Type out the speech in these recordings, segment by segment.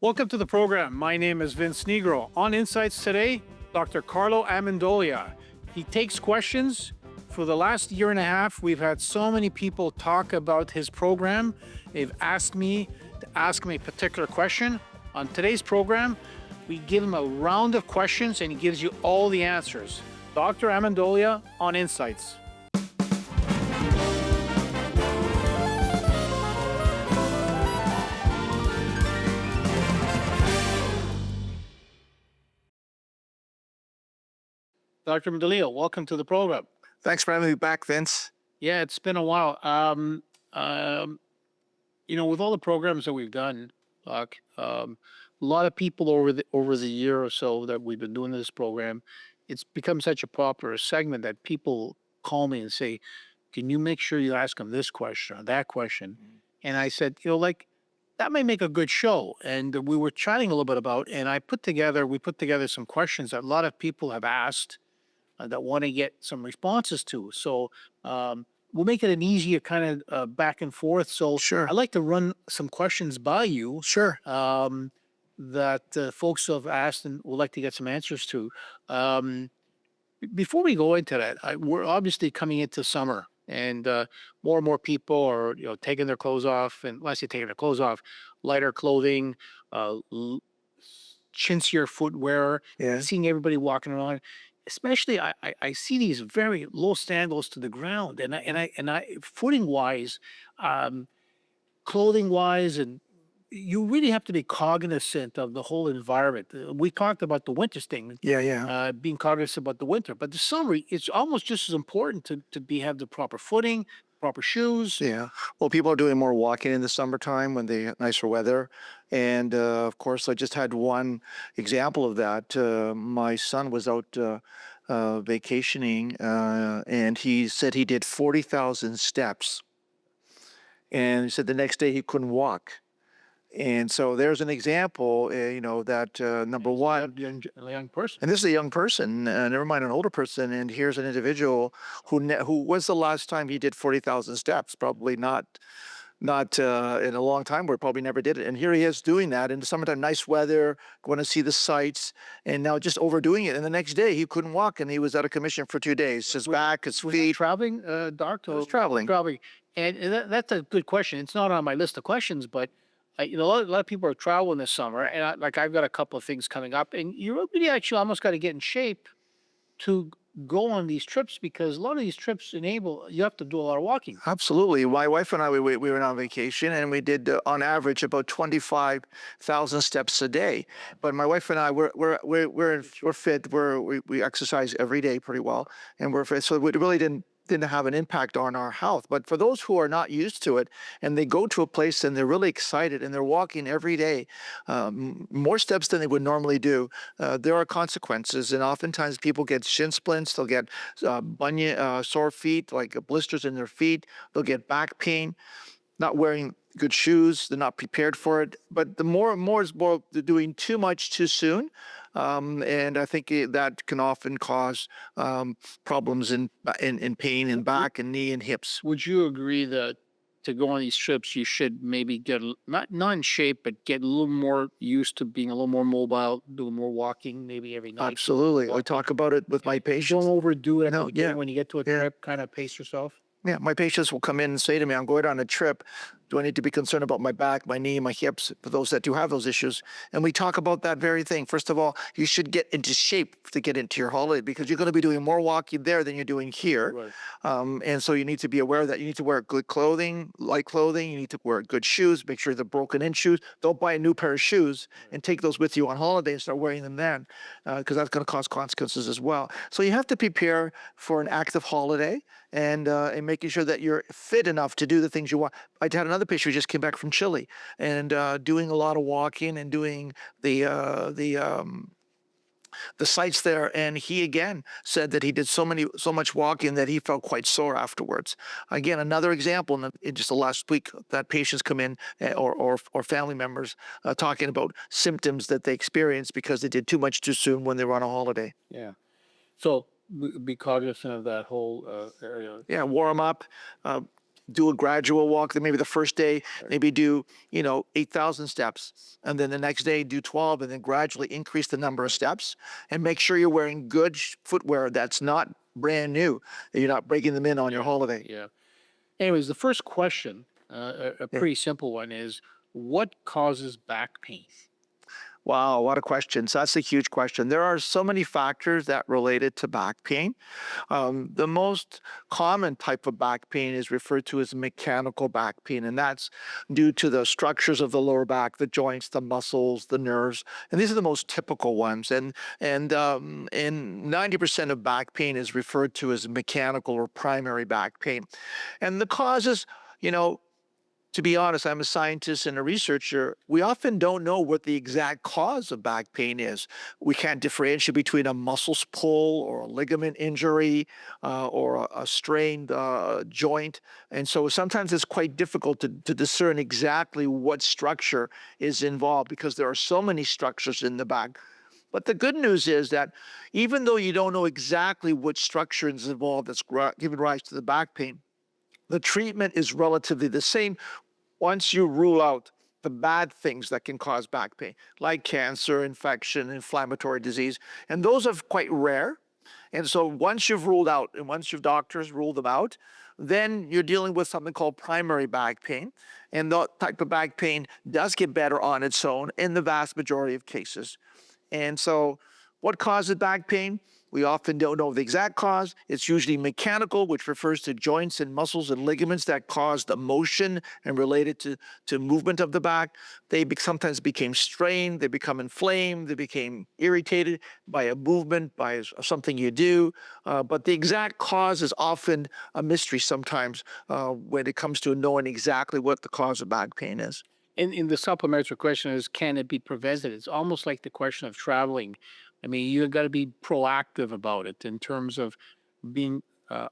Welcome to the program. My name is Vince Nigro. On Insights today, Dr. Carlo Ammendolia. He takes questions. For the last year and a half, we've had so many people talk about his program. They've asked me to ask him a particular question. On today's program, we give him a round of questions and he gives you all the answers. Dr. Ammendolia on Insights. Dr. Ammendolia, welcome to the program. Thanks for having me back, Vince. Yeah, it's been a while. With all the programs that we've done, Doc, a lot of people over the year or so that we've been doing this program, it's become such a popular segment that people call me and say, "Can you make sure you ask them this question or that question?" And I said, that may make a good show. And we were chatting a little bit about, and we put together some questions that a lot of people have asked that want to get some responses to. So we'll make it an easier kind of back and forth. So Sure. I'd like to run some questions by you Sure. that folks have asked and would like to get some answers to. Before we go into that, we're obviously coming into summer, and more and more people are taking their clothes off, and when I say taking their clothes off, lighter clothing, chintzier footwear. Yeah. Seeing everybody walking around. Especially, I see these very low sandals to the ground, and I footing wise, clothing wise, and you really have to be cognizant of the whole environment. We talked about the winter thing, Yeah. being cognizant about the winter, but the summer it's almost just as important to have the proper footing, proper shoes. Yeah. Well, people are doing more walking in the summertime when they have nicer weather. And of course, I just had one example of that. My son was out vacationing and he said he did 40,000 steps. And he said the next day he couldn't walk. And so there's an example, that number one, A young person. and this is a young person, never mind an older person, and here's an individual who was the last time he did 40,000 steps? Probably not in a long time, where probably never did it. And here he is doing that in the summertime, nice weather, going to see the sights, and now just overdoing it. And the next day he couldn't walk, and he was out of commission for 2 days. His back, his feet. Traveling, Doc? He was traveling. Traveling. And that's a good question. It's not on my list of questions, but a lot of people are traveling this summer, and I've got a couple of things coming up, and you really actually almost got to get in shape to go on these trips, because a lot of these trips you have to do a lot of walking. Absolutely. My wife and I, we went on vacation, and we did on average about 25,000 steps a day. But my wife and I, we're fit. We exercise every day pretty well, and we're fit. So we really didn't have an impact on our health. But for those who are not used to it, and they go to a place and they're really excited and they're walking every day, more steps than they would normally do, there are consequences. And oftentimes people get shin splints, they'll get sore feet, like blisters in their feet, they'll get back pain, not wearing good shoes, they're not prepared for it. But the more and more is more they're doing too much too soon. And I think that can often cause problems in pain in back and knee and hips. Would you agree that to go on these trips, you should maybe get not in shape, but get a little more used to being a little more mobile, do more walking maybe every night? Absolutely. I talk about it with my patients. Don't overdo it. No, yeah. When you get to a trip, kind of pace yourself. Yeah, my patients will come in and say to me, "I'm going on a trip. Do I need to be concerned about my back, my knee, my hips?" For those that do have those issues. And we talk about that very thing. First of all, you should get into shape to get into your holiday, because you're going to be doing more walking there than you're doing here. Right. And so you need to be aware of that. You need to wear good clothing, light clothing. You need to wear good shoes. Make sure they're broken in shoes. Don't buy a new pair of shoes and take those with you on holiday and start wearing them then, because that's going to cause consequences as well. So you have to prepare for an active holiday, and making sure that you're fit enough to do the things you want. I had another patient who just came back from Chile, and doing a lot of walking and doing the sites there, and he again said that he did so much walking that he felt quite sore afterwards. Again, another example in just the last week that patients come in, or family members talking about symptoms that they experienced because they did too much too soon when they were on a holiday. Yeah. So be cognizant of that whole area. Yeah, warm up. do a gradual walk. Then maybe the first day, maybe do, 8,000 steps. And then the next day do 12, and then gradually increase the number of steps, and make sure you're wearing good footwear that's not brand new, that you're not breaking them in on your holiday. Yeah. Anyways, the first question, a Yeah. pretty simple one, is what causes back pain? Wow, what a question. So that's a huge question. There are so many factors that related to back pain. The most common type of back pain is referred to as mechanical back pain, and that's due to the structures of the lower back, the joints, the muscles, the nerves, and these are the most typical ones. And 90% of back pain is referred to as mechanical or primary back pain, and the causes, to be honest, I'm a scientist and a researcher. We often don't know what the exact cause of back pain is. We can't differentiate between a muscle pull or a ligament injury or a strained joint. And so sometimes it's quite difficult to discern exactly what structure is involved because there are so many structures in the back. But the good news is that even though you don't know exactly which structure is involved that's giving rise to the back pain, the treatment is relatively the same once you rule out the bad things that can cause back pain, like cancer, infection, inflammatory disease. And those are quite rare. And so once you've ruled out, and once your doctors rule them out, then you're dealing with something called primary back pain. And that type of back pain does get better on its own in the vast majority of cases. And so what causes back pain? We often don't know the exact cause. It's usually mechanical, which refers to joints and muscles and ligaments that cause the motion and related to movement of the back. They sometimes became strained, they become inflamed, they became irritated by a movement, by something you do. But the exact cause is often a mystery sometimes when it comes to knowing exactly what the cause of back pain is. In the supplementary question is, can it be prevented? It's almost like the question of traveling. I mean, you got to be proactive about it in terms of being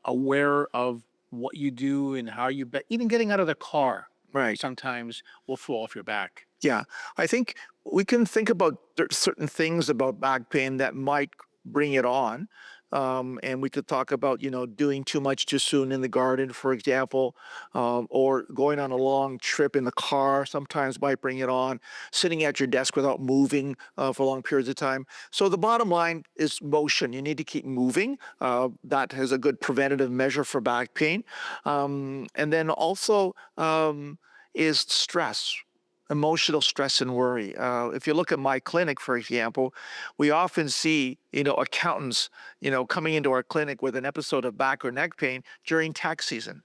aware of what you do and how you even getting out of the car. Right. Sometimes will throw off your back. Yeah, I think we can think about certain things about back pain that might bring it on. And we could talk about, doing too much too soon in the garden, for example, or going on a long trip in the car sometimes might bring it on, sitting at your desk without moving for long periods of time. So the bottom line is motion. You need to keep moving. That is a good preventative measure for back pain. And then also is stress. Emotional stress and worry. If you look at my clinic, for example, we often see, accountants, coming into our clinic with an episode of back or neck pain during tax season.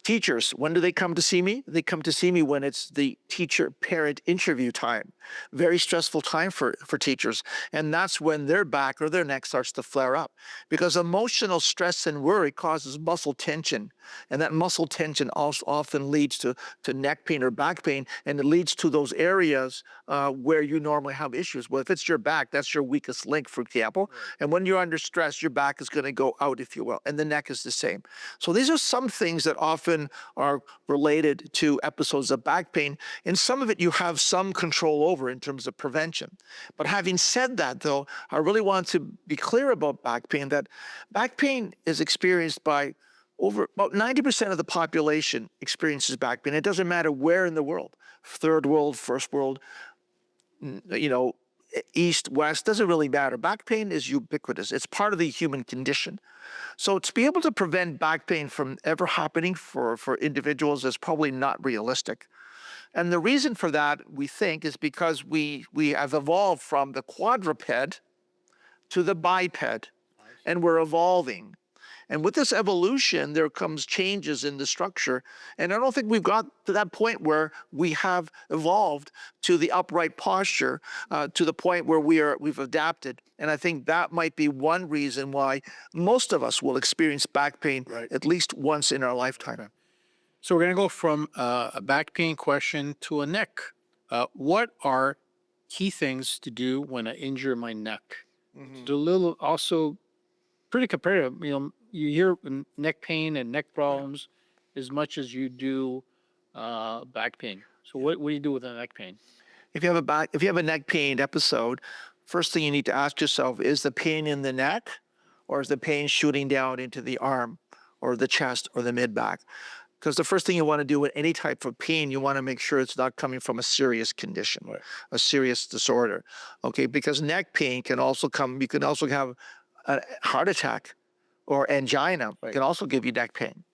Teachers, when do they come to see me? They come to see me when it's the teacher-parent interview time. Very stressful time for teachers. And that's when their back or their neck starts to flare up. Because emotional stress and worry causes muscle tension. And that muscle tension also often leads to neck pain or back pain. And it leads to those areas where you normally have issues. Well, if it's your back, that's your weakest link, for example. Right. And when you're under stress, your back is going to go out, if you will. And the neck is the same. So these are some things that often are related to episodes of back pain. And some of it you have some control over in terms of prevention. But having said that, though, I really want to be clear about back pain, that back pain is experienced by about 90% of the population experiences back pain. It doesn't matter where in the world, third world, first world, east, west, doesn't really matter. Back pain is ubiquitous. It's part of the human condition. So to be able to prevent back pain from ever happening for individuals is probably not realistic. And the reason for that, we think, is because we have evolved from the quadruped to the biped, and we're evolving. And with this evolution, there comes changes in the structure. And I don't think we've got to that point where we have evolved to the upright posture, to the point where we've adapted. And I think that might be one reason why most of us will experience back pain at least once in our lifetime. Okay. So we're going to go from a back pain question to a neck. What are key things to do when I injure my neck? Mm-hmm. It's a little also pretty comparative. You hear neck pain and neck problems as much as you do back pain. So what do you do with a neck pain? If you have a neck pain episode, first thing you need to ask yourself, is the pain in the neck, or is the pain shooting down into the arm or the chest or the mid back? Because the first thing you want to do with any type of pain, you want to make sure it's not coming from a serious condition, Right. a serious disorder. Okay, because neck pain can also come. You can also have a heart attack or angina. Right. Can also give you neck pain.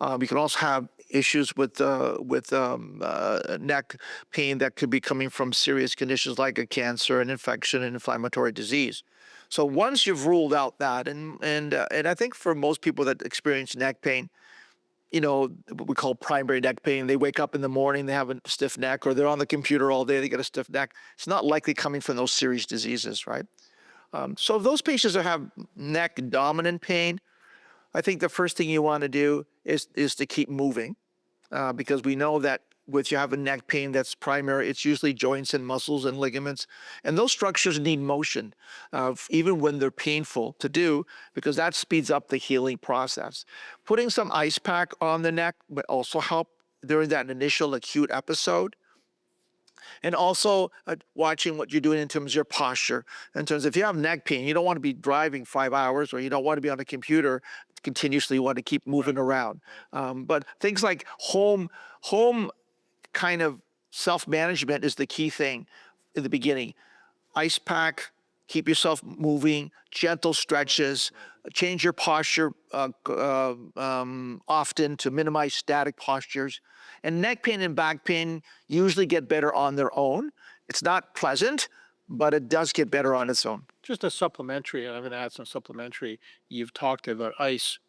You can also have issues with neck pain that could be coming from serious conditions like a cancer, an infection, an inflammatory disease. So once you've ruled out that, and I think for most people that experience neck pain, what we call primary neck pain. They wake up in the morning, they have a stiff neck, or they're on the computer all day, they get a stiff neck. It's not likely coming from those serious diseases, right? So if those patients that have neck dominant pain, I think the first thing you want to do is to keep moving, because we know that with you have a neck pain that's primary, it's usually joints and muscles and ligaments, and those structures need motion, even when they're painful to do, because that speeds up the healing process. Putting some ice pack on the neck would also help during that initial acute episode. And also watching what you're doing in terms of your posture. In terms of if you have neck pain, you don't want to be driving 5 hours, or you don't want to be on a computer continuously. You want to keep moving around. But things like home kind of self-management is the key thing in the beginning. Ice pack, keep yourself moving, gentle stretches, change your posture often to minimize static postures. And neck pain and back pain usually get better on their own. It's not pleasant, but it does get better on its own. Just a supplementary, and I'm going to add some supplementary. You've talked about ice.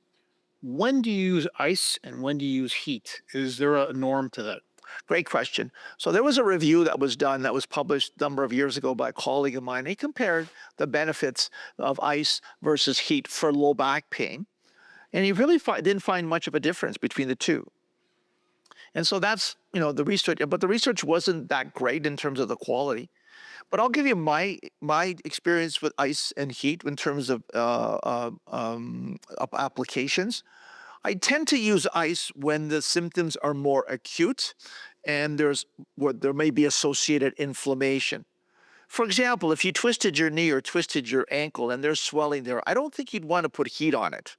When do you use ice and when do you use heat? Is there a norm to that? Great question. So there was a review that was done that was published a number of years ago by a colleague of mine. He compared the benefits of ice versus heat for low back pain. And he really didn't find much of a difference between the two. And so that's, the research, but the research wasn't that great in terms of the quality. But I'll give you my experience with ice and heat in terms of applications. I tend to use ice when the symptoms are more acute and there may be associated inflammation. For example, if you twisted your knee or twisted your ankle and there's swelling there, I don't think you'd want to put heat on it.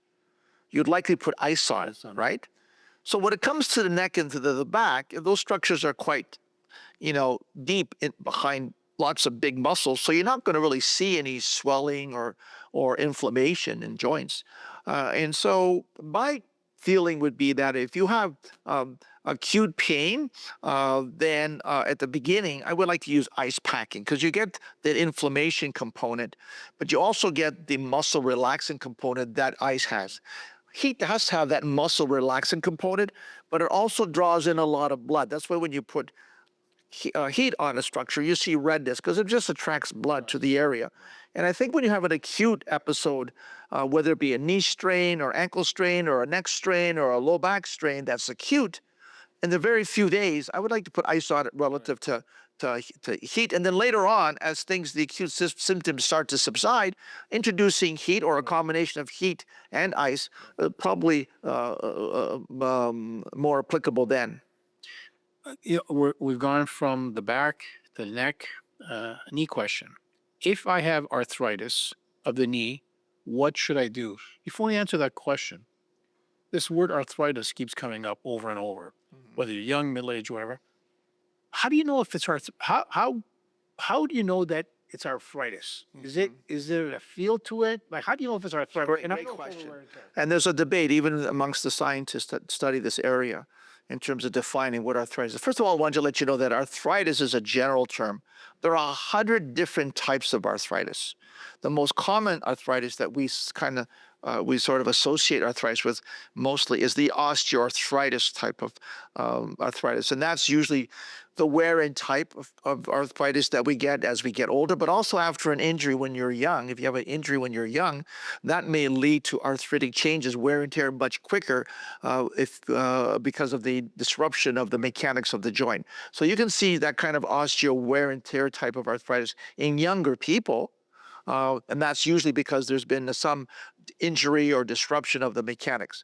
You'd likely put ice on it, right? So when it comes to the neck and to the back, those structures are quite, deep behind lots of big muscles, so you're not going to really see any swelling or inflammation in joints. And so my feeling would be that if you have acute pain, then at the beginning, I would like to use ice packing, because you get the inflammation component, but you also get the muscle relaxing component that ice has. Heat has to have that muscle relaxing component, but it also draws in a lot of blood. That's why when you put heat on a structure, you see redness, because it just attracts blood to the area. And I think when you have an acute episode, whether it be a knee strain or ankle strain or a neck strain or a low back strain that's acute, in the very few days, I would like to put ice on it relative to heat. And then later on, as the acute symptoms start to subside, introducing heat or a combination of heat and ice, probably more applicable then. We've gone from the back to the neck, knee question. If I have arthritis of the knee, what should I do? Before we answer that question, this word arthritis keeps coming up over and over, whether you're young, middle-aged, whatever. How do you know if it's how do you know that it's arthritis? Is there a feel to it? Like, how do you know if it's arthritis? Great question. And there's a debate even amongst the scientists that study this area in terms of defining what arthritis is. First of all, I wanted to let you know that arthritis is a general term. There are 100 different types of arthritis. The most common arthritis that we sort of associate arthritis with mostly is the osteoarthritis type of arthritis. And that's usually the wear-in type of arthritis that we get as we get older, but also after an injury when you're young. If you have an injury when you're young, that may lead to arthritic changes, wear and tear much quicker because of the disruption of the mechanics of the joint. So you can see that kind of osteo wear and tear type of arthritis in younger people. And that's usually because there's been some injury or disruption of the mechanics.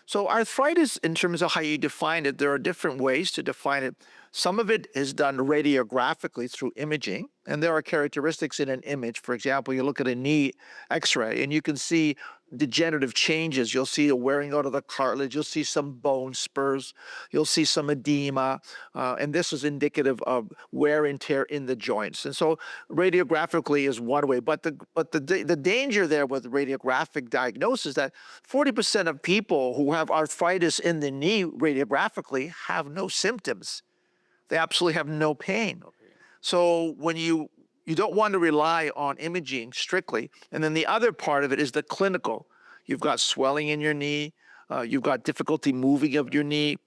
So arthritis, in terms of how you define it, there are different ways to define it. Some of it is done radiographically through imaging, and there are characteristics in an image. For example, you look at a knee x-ray and you can see degenerative changes. You'll see a wearing out of the cartilage. You'll see some bone spurs. You'll see some edema. And this is indicative of wear and tear in the joints. And so radiographically is one way. But the danger there with radiographic diagnosis is that 40% of people who have arthritis in the knee radiographically have no symptoms. They absolutely have no pain. So when you don't want to rely on imaging strictly. And then the other part of it is the clinical. You've got swelling in your knee. You've got difficulty moving of your knee.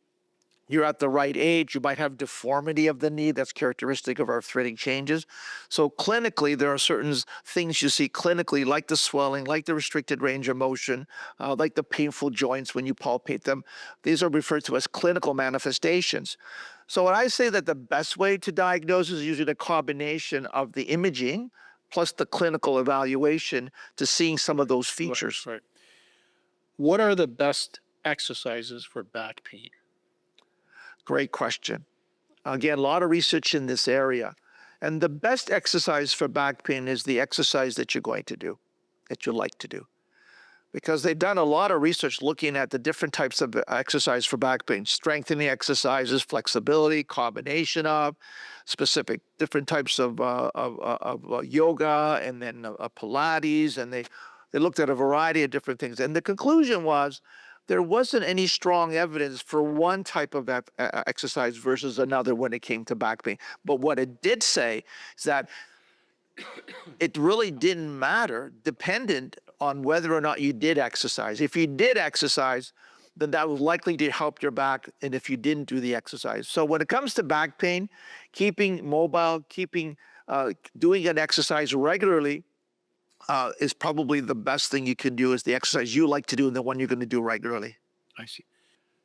You're at the right age. You might have deformity of the knee. That's characteristic of arthritic changes. So clinically, there are certain things you see clinically, like the swelling, like the restricted range of motion, like the painful joints when you palpate them. These are referred to as clinical manifestations. So when I say that the best way to diagnose is usually a combination of the imaging plus the clinical evaluation to seeing some of those features. Right. What are the best exercises for back pain? Great question. Again, a lot of research in this area. And the best exercise for back pain is the exercise that you're going to do, that you like to do. Because they've done a lot of research looking at the different types of exercise for back pain, strengthening exercises, flexibility, combination of specific different types of yoga, and then Pilates, and they looked at a variety of different things. And the conclusion was there wasn't any strong evidence for one type of exercise versus another when it came to back pain. But what it did say is that it really didn't matter, dependent on whether or not you did exercise. If you did exercise, then that was likely to help your back, and if you didn't do the exercise. So when it comes to back pain, keeping mobile, doing an exercise regularly is probably the best thing you can do, is the exercise you like to do and the one you're going to do regularly. I see.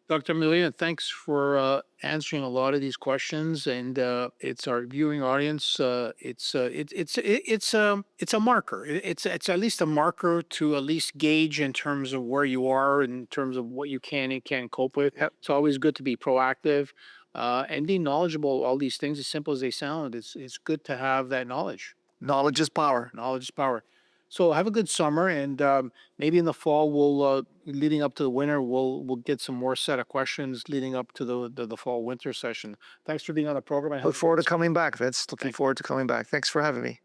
Dr. Molina, thanks for answering a lot of these questions, and it's our viewing audience. It's a marker. It's at least a marker to at least gauge in terms of where you are, in terms of what you can and can't cope with. Yep. It's always good to be proactive and be knowledgeable. All these things, as simple as they sound, it's good to have that knowledge. Knowledge is power. Knowledge is power. So have a good summer, and maybe in the fall we'll, leading up to the winter, we'll get some more set of questions leading up to the fall winter session. Thanks for being on the program. Look forward to coming back, Vince. Looking forward to coming back. Thanks for having me.